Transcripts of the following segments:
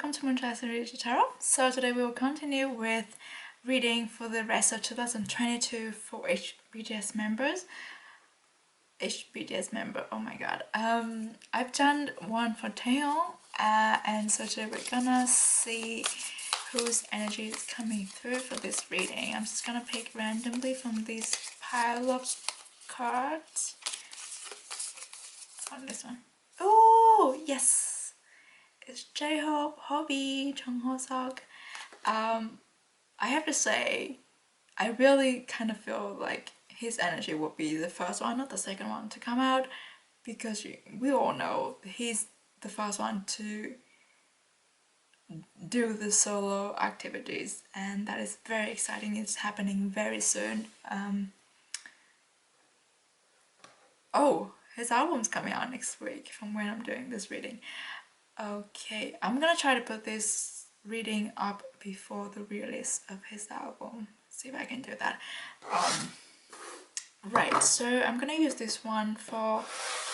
welcome to MoonChild Serendipity Tarot. So today we will continue with reading for the rest of 2022 for BTS members. BTS member, oh my god. I've done one for Taehyung, and so today we're gonna see whose energy is coming through for this reading. I'm just gonna pick randomly from these pile of cards. On this one. Oh yes! It's J-Hope, Hobby, Jung Ho-seok. I have to say, I really kind of feel like his energy will be the first one, not the second one to come out, because we all know he's the first one to do the solo activities, and that is very exciting. It's happening very soon. Oh, his album's coming out next week from when I'm doing this reading. Okay, I'm gonna try to put this reading up before the release of his album. See if I can do that. Right, so I'm gonna use this one for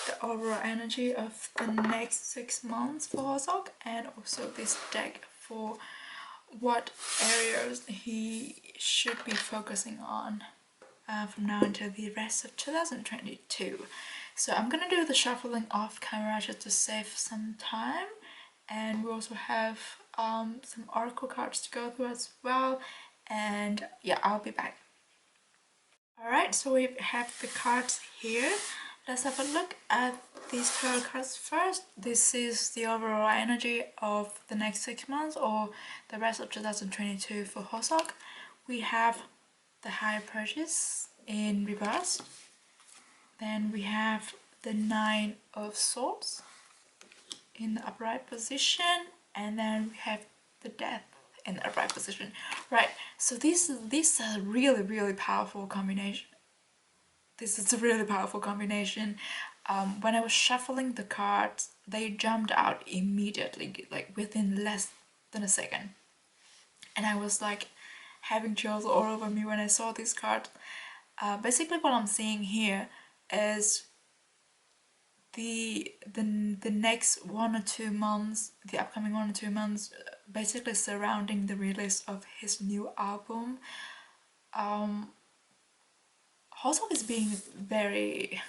the overall energy of the next 6 months for Ho-seok, and also this deck for what areas he should be focusing on from now until the rest of 2022. So I'm gonna do the shuffling off camera just to save some time, and we also have some oracle cards to go through as well, and yeah, I'll be back. Alright, so we have the cards here. Let's have a look at these tarot cards first. This is the overall energy of the next 6 months or the rest of 2022 for Ho-seok. We have the High Purchase in reverse. Then we have the Nine of Swords in the upright position, and then we have the Death in the upright position. Right, so this is a really powerful combination. This is a really powerful combination. When I was shuffling the cards, they jumped out immediately, like within less than a second, and I was like having chills all over me when I saw this card. Basically what I'm seeing here is the next 1 or 2 months, the upcoming 1 or 2 months, basically surrounding the release of his new album. Ho-seok is being very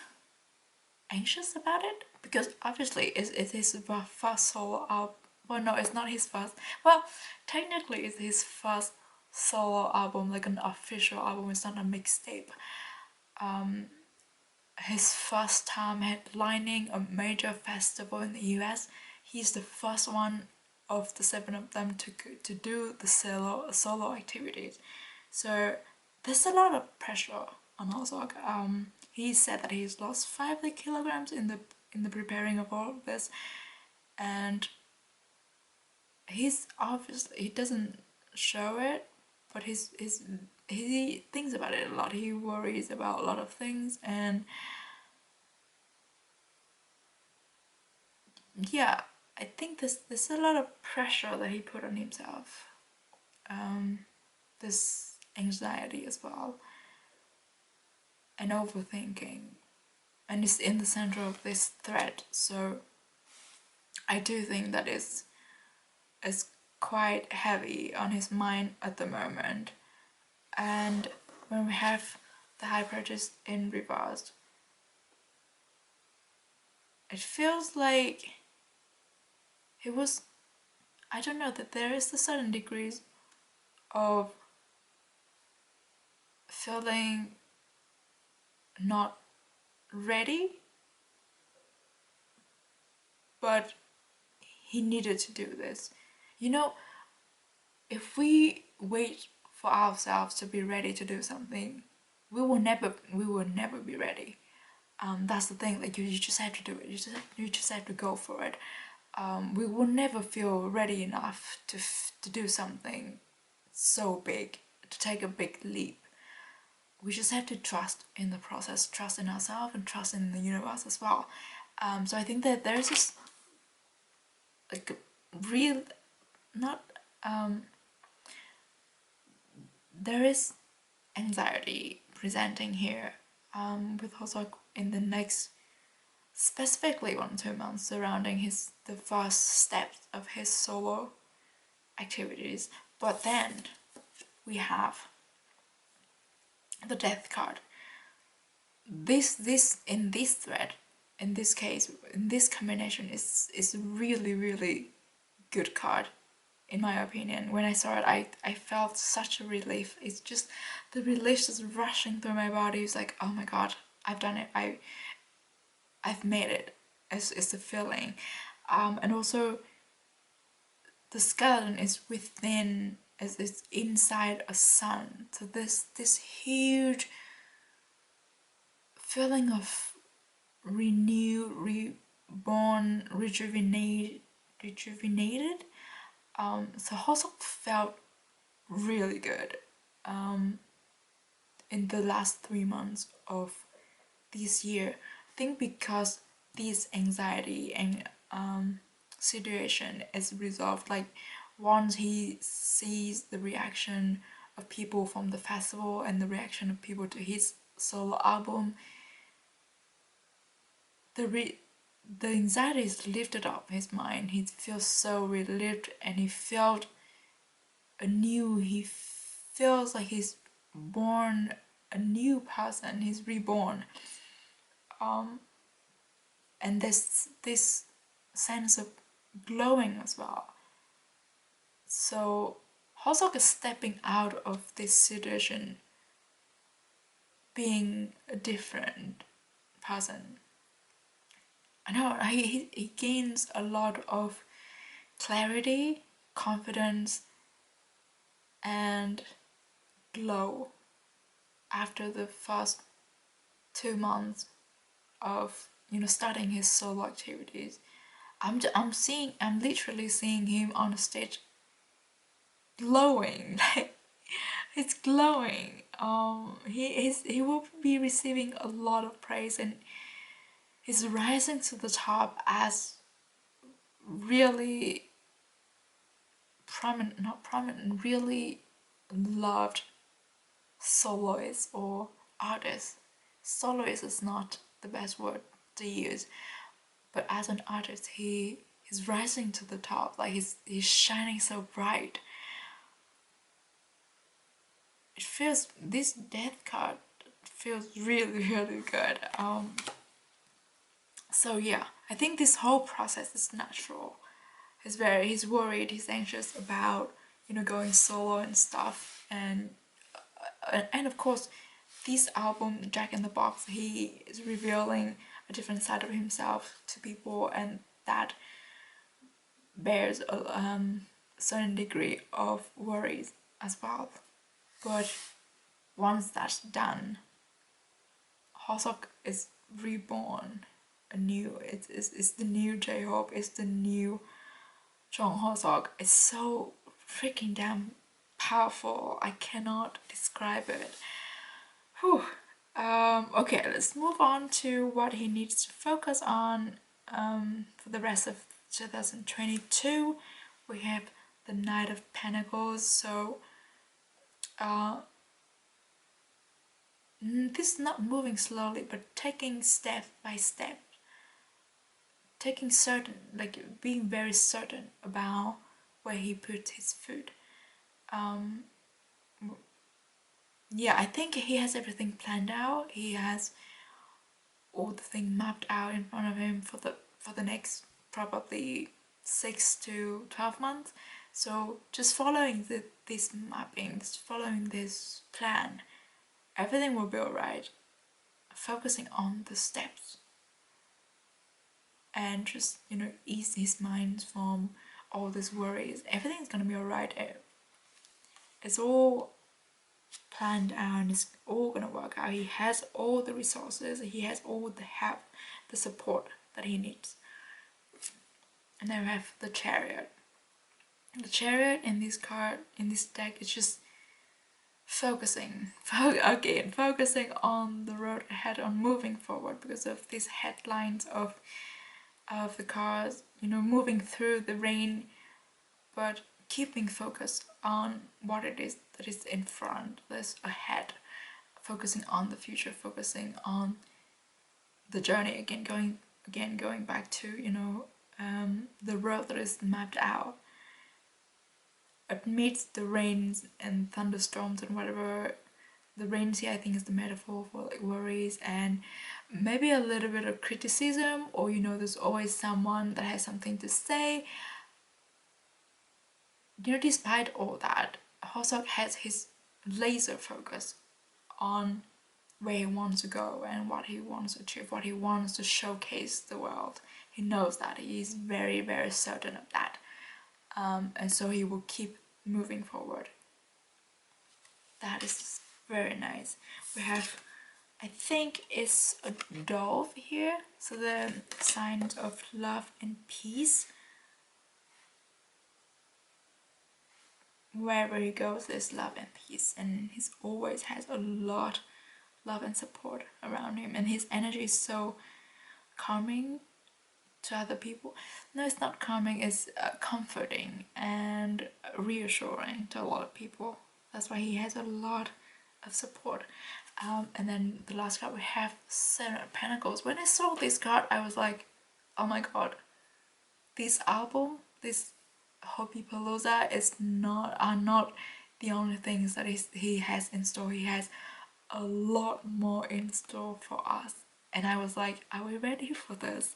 anxious about it because obviously it's his first solo album. Well, no, it's not his first. Well, technically it's his first solo album, like an official album. It's not a mixtape. His first time headlining a major festival in the US. He's the first one of the 7 of them to do the solo activities. So there's a lot of pressure on Ho-seok. He said that he's lost 5 kilograms in the preparing of all of this, and he's obviously, he doesn't show it, but he thinks about it a lot. He worries about a lot of things, and yeah, I think there's a lot of pressure that he put on himself. This anxiety as well, and overthinking, and it's in the center of this thread. So I do think that is quite heavy on his mind at the moment. And when we have the High Purchase in reverse, it feels like it was, I don't know, that there is a certain degrees of feeling not ready, but he needed to do this. You know, if we wait for ourselves to be ready to do something, we will never be ready. That's the thing. Like, you just have to do it. You just have to go for it. We will never feel ready enough to do something so big, to take a big leap. We just have to trust in the process, trust in ourselves, and trust in the universe as well. So I think that there's this like real, not there is anxiety presenting here with Ho-seok in the next, specifically 1 or 2 months, surrounding the first steps of his solo activities. But then we have the Death card. This in this thread, in this case, in this combination is really good card, in my opinion. When I saw it, I felt such a relief. It's just the relief just rushing through my body. It's like, oh my god, I've done it. I've made it. It's the feeling, and also the skeleton is within, is inside a sun. So this huge feeling of renewed, reborn, rejuvenated. So Hosok felt really good in the last 3 months of this year. I think because this anxiety and situation is resolved, like once he sees the reaction of people from the festival and the reaction of people to his solo album, the anxiety is lifted up his mind. He feels so relieved, and he felt anew. He feels like he's born a new person. He's reborn. And this sense of glowing as well. So Hosok is stepping out of this situation being a different person. I know he gains a lot of clarity, confidence, and glow after the first 2 months of starting his solo activities. I'm literally seeing him on the stage glowing. Like, it's glowing. He will be receiving a lot of praise, and he's rising to the top as really really loved soloist or artist. Soloist is not the best word to use, but as an artist, he's rising to the top. Like he's shining so bright. It feels, this Death card feels really good. So yeah, I think this whole process is natural. He's worried, he's anxious about going solo and stuff, and of course this album, Jack in the Box, he is revealing a different side of himself to people, and that bears a certain degree of worries as well. But once that's done, Hosok is reborn anew. It's the new J-Hope, it's the new Jung Hosok. It's so freaking damn powerful. I cannot describe it. Whew. Okay, let's move on to what he needs to focus on for the rest of 2022. We have the Knight of Pentacles. So this is not moving slowly, but taking step by step, taking certain, like being very certain about where he puts his foot. Yeah, I think he has everything planned out. He has all the things mapped out in front of him for the next probably 6 to 12 months. So just following this mapping, just following this plan, everything will be alright. Focusing on the steps and just ease his mind from all these worries. Everything's gonna be alright. It's all planned out, and it's all gonna work out. He has all the resources, he has all the help, the support that he needs. And then we have the Chariot. The Chariot in this card, in this deck, is just focusing on the road ahead, on moving forward, because of these headlines of the cars, moving through the rain, but keeping focused on what it is that is in front, that's ahead, focusing on the future, focusing on the journey, going back to the road that is mapped out. amidst the rains and thunderstorms and whatever. The rains here I think is the metaphor for like worries and maybe a little bit of criticism, or you know, there's always someone that has something to say. You know, despite all that, Hosok has his laser focus on where he wants to go and what he wants to achieve, what he wants to showcase the world. He knows that. He is very, very certain of that. And so he will keep moving forward. That is very nice. We have, I think it's a dove here. So the signs of love and peace. Wherever he goes, there's love and peace. And he always has a lot love and support around him. And his energy is so calming to other people. No, it's not calming, it's comforting and reassuring to a lot of people. That's why he has a lot of support. And then the last card we have Seven of Pentacles. When I saw this card, I was like, oh my god, this album, this Hobbypalooza are not the only things that he has in store. He has a lot more in store for us. And I was like, are we ready for this?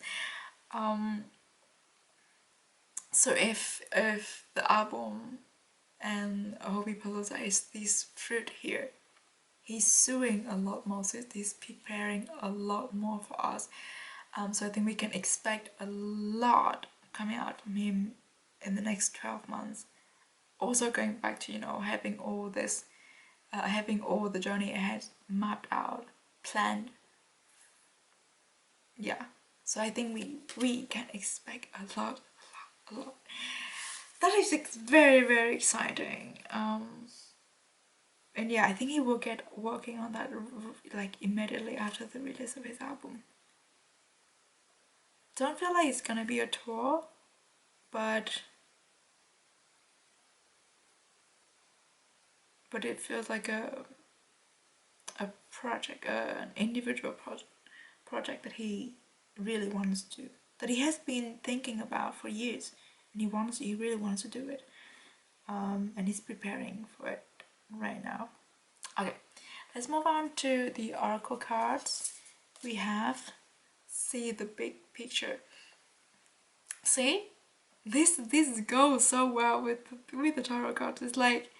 So if the album and Hobbypalooza is this fruit here, he's sowing a lot more, so he's preparing a lot more for us. So I think we can expect a lot coming out from him in the next 12 months. Also going back to, you know, having all this, having all the journey ahead mapped out, planned. Yeah, so I think we can expect a lot. That is very, very exciting. And yeah, I think he will get working on that like immediately after the release of his album. Don't feel like it's gonna be a tour, but it feels like a project, an individual project that he really wants to, that he has been thinking about for years, and he really wants to do it, and he's preparing for it right now. Okay, let's move on to the oracle cards. We have see the big picture. See, this goes so well with the tarot cards. It's like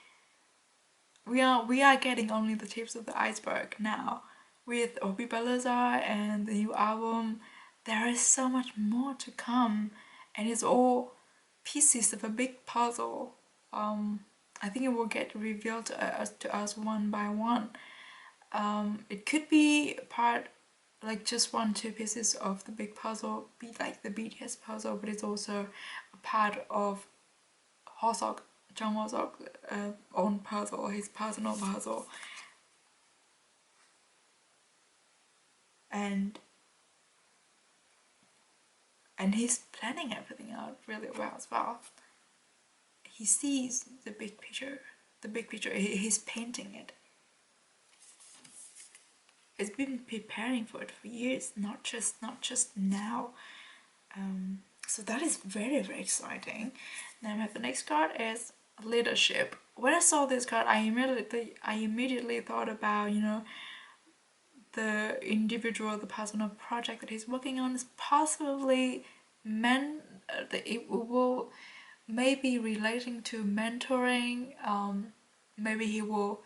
we are getting only the tips of the iceberg now. With Hobbypalooza and the new album, there is so much more to come, and it's all pieces of a big puzzle. I think it will get revealed to us one by one. It could be part, like just 1-2 pieces of the big puzzle, be like the BTS puzzle, but it's also a part of Hosok, Jung Hosok's own puzzle, his personal puzzle. And he's planning everything out really well as well. He sees the big picture, he's painting it. He's been preparing for it for years, not just now. So that is very, very exciting. Now the next card is leadership. When I saw this card, I immediately thought about, you know, the individual, the personal project that he's working on is possibly it will maybe relating to mentoring. Maybe he will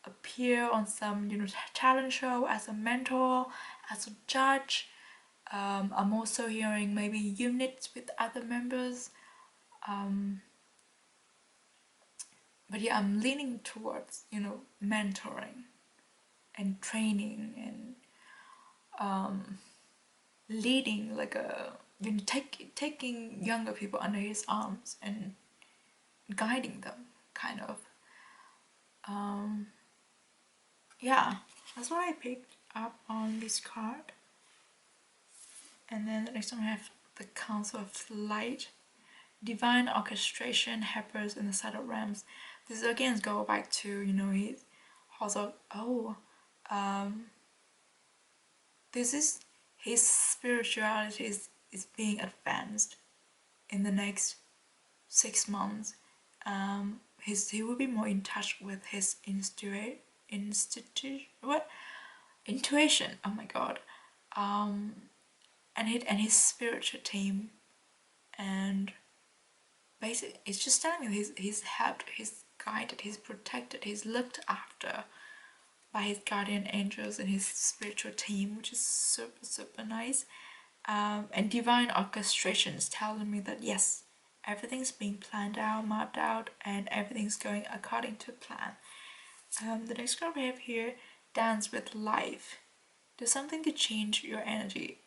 appear on some, you know, talent show as a mentor, as a judge. I'm also hearing maybe units with other members. But yeah, I'm leaning towards, you know, mentoring and training and leading, like a, you know, taking younger people under his arms and guiding them, kind of. Yeah, that's what I picked up on this card. And then the next one we have the Council of Light. Divine orchestration happens in the subtle realms. This again go back to, you know, his also, this is his spirituality is being advanced in the next 6 months. he will be more in touch with his intuition. Oh my god. And his spiritual team, and basically it's just telling me he's helped, he's guided, he's protected, he's looked after by his guardian angels and his spiritual team, which is super nice. And divine orchestration is telling me that yes, everything's being planned out, mapped out, and everything's going according to plan. The next card we have here, dance with life. Do something to change your energy.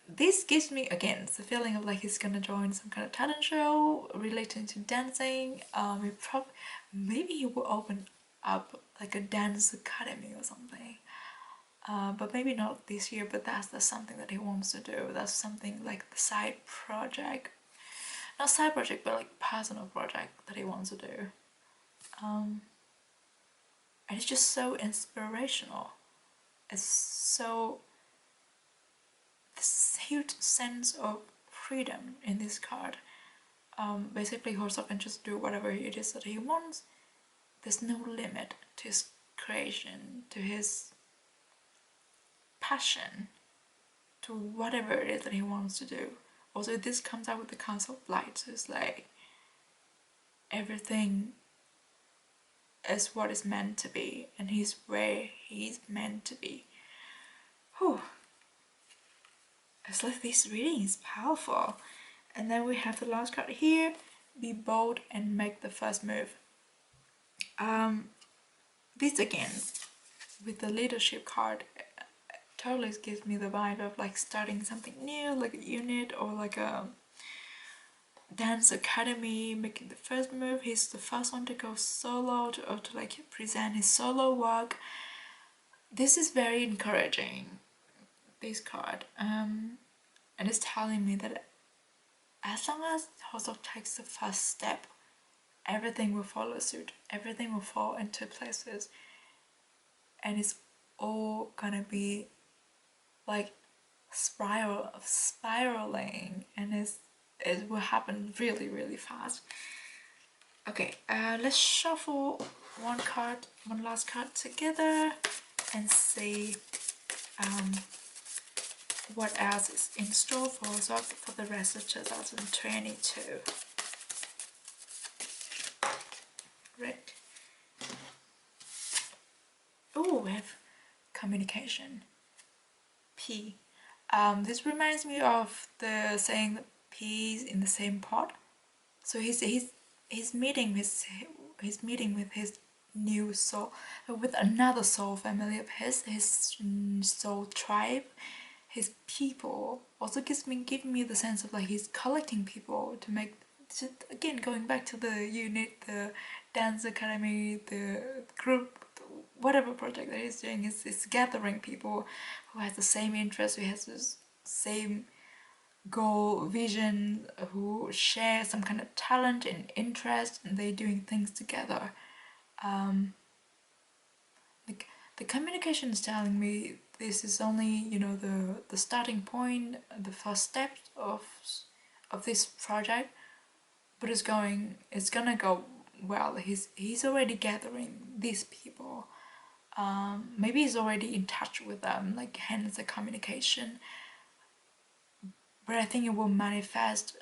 This gives me again the feeling of like he's gonna join some kind of talent show relating to dancing. Maybe he will open up like a dance academy or something. But maybe not this year, but that's something that he wants to do. That's something like the side project, not side project, but like personal project that he wants to do. And it's just so inspirational. It's so, this huge sense of freedom in this card. Basically Horsok can just do whatever it is that he wants. There's no limit to his creation, to his passion, to whatever it is that he wants to do. Also, this comes out with the Council of Light, so it's like everything is what is meant to be, and he's where he's meant to be. Whew. It's like this reading is powerful. And then we have the last card here, be bold and make the first move. This again, with the leadership card, totally gives me the vibe of like starting something new, like a unit or like a dance academy, making the first move. He's the first one to go solo, to like present his solo work. This is very encouraging, this card, and it's telling me that as long as Hoso takes the first step, everything will follow suit, everything will fall into places, and it's all gonna be like spiraling, and it will happen really fast. Okay, let's shuffle one last card together and see what else is in store for us for the rest of 2022. Right. Oh, we have communication. P. This reminds me of the saying that peas in the same pot. So he's meeting with his new soul, with another soul family of his soul tribe, his people. Also giving me the sense of like he's collecting people to make, again going back to the unit, the dance academy, the group, whatever project that he's doing, is gathering people who has the same interest, who has the same goal, vision, who share some kind of talent and interest, and they're doing things together. The communication is telling me this is only, you know, the starting point, the first step of this project, but it's gonna go well. He's already gathering these people. Maybe he's already in touch with them, like hence the communication. But I think it will manifest,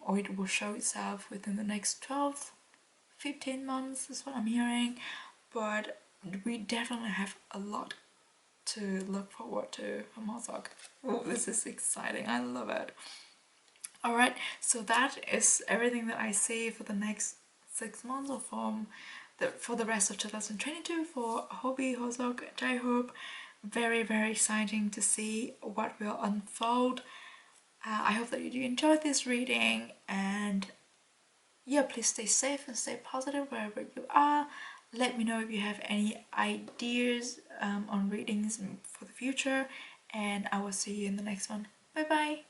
or it will show itself within the next 12-15 months is what I'm hearing. But we definitely have a lot to look forward to from Mozart. Oh, this is exciting. I love it. Alright, so that is everything that I see for the next 6 months, or for the rest of 2022 for Hobby Hosok J-Hope. Very exciting to see what will unfold. I hope that you do enjoy this reading, and yeah, please stay safe and stay positive wherever you are. Let me know if you have any ideas on readings for the future, and I will see you in the next one. Bye bye.